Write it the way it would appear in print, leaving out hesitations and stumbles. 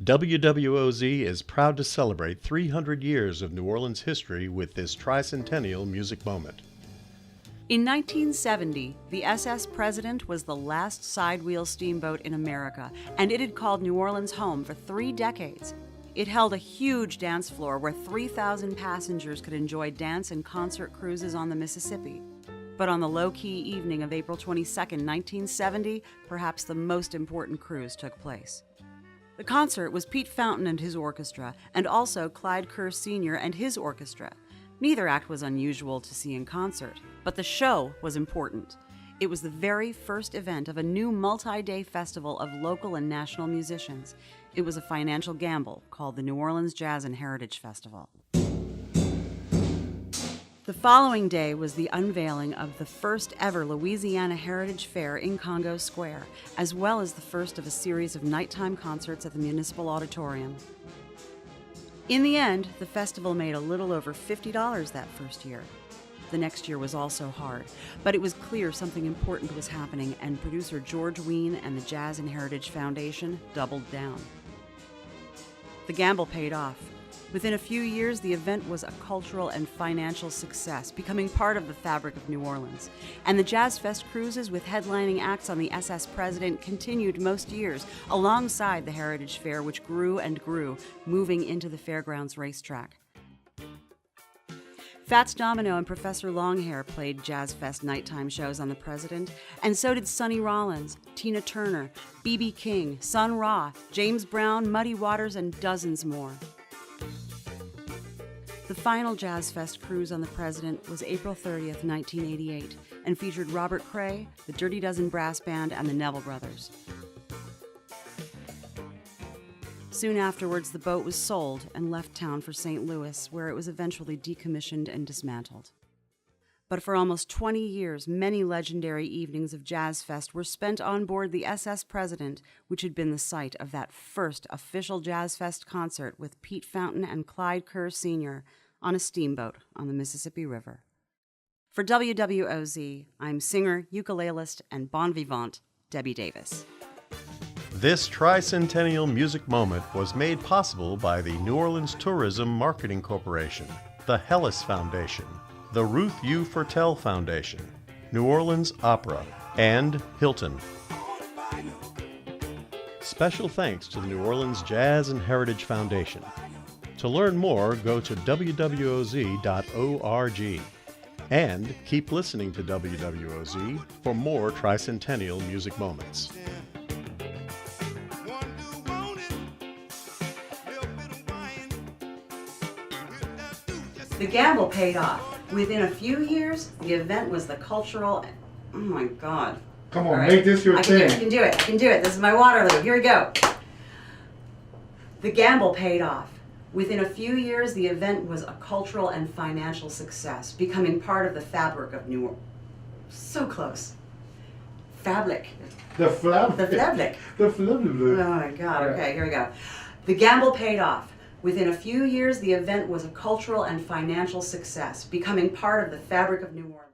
WWOZ is proud to celebrate 300 years of New Orleans history with this Tricentennial music moment. In 1970, the S.S.PRESIDENT was the last sidewheel steamboat in America, and it had called New Orleans home for 3 decades. It held a huge dance floor where 3,000 passengers could enjoy dance and concert cruises on the Mississippi. But on the low-key evening of April 22, 1970, perhaps the most important cruise took place. The concert was Pete Fountain and his orchestra, and also Clyde Kerr Sr. and his orchestra. Neither act was unusual to see in concert, but the show was important. It was the very first event of a new multi-day festival of local and national musicians. It was a financial gamble called the New Orleans Jazz and Heritage Festival. The following day was the unveiling of the first ever Louisiana Heritage Fair in Congo Square, as well as the first of a series of nighttime concerts at the Municipal Auditorium. In the end, the festival made a little over $50 that first year. The next year was also hard, but it was clear something important was happening, and producer George Wein and the Jazz and Heritage Foundation doubled down. The gamble paid off. Within a few years, the event was a cultural and financial success, becoming part of the fabric of New Orleans. And the Jazz Fest cruises with headlining acts on the S.S.PRESIDENT continued most years, alongside the Heritage Fair, which grew and grew, moving into the Fairgrounds racetrack. Fats Domino and Professor Longhair played Jazz Fest nighttime shows on the President, and so did Sonny Rollins, Tina Turner, B.B. King, Sun Ra, James Brown, Muddy Waters, and dozens more. The final Jazz Fest cruise on the President was April 30th, 1988, and featured Robert Cray, the Dirty Dozen Brass Band, and the Neville Brothers. Soon afterwards, the boat was sold and left town for St. Louis, where it was eventually decommissioned and dismantled. But for almost 20 years, many legendary evenings of Jazz Fest were spent on board the S.S.PRESIDENT, which had been the site of that first official Jazz Fest concert with Pete Fountain and Clyde Kerr Sr. on a steamboat on the Mississippi River. For WWOZ, I'm singer, ukulelist, and bon vivant, Debbie Davis. This Tricentennial music moment was made possible by the New Orleans Tourism Marketing Corporation, the Hellis Foundation, the Ruth U. Fertel Foundation, New Orleans Opera, and Hilton. Special thanks to the New Orleans Jazz and Heritage Foundation. To learn more, go to wwoz.org. And keep listening to WWOZ for more Tricentennial music moments. The gamble paid off. Within a few years, the event was the cultural... Oh my God. Come on, right. Make this your thing. I can do it. This is my Waterloo. Here we go. The gamble paid off. Within a few years, the event was a cultural and financial success, becoming part of the fabric of New Orleans. So close. Fabric. The fabric. The fabric. The fabric. Oh my God. Okay, here we go. The gamble paid off. Within a few years, the event was a cultural and financial success, becoming part of the fabric of New Orleans.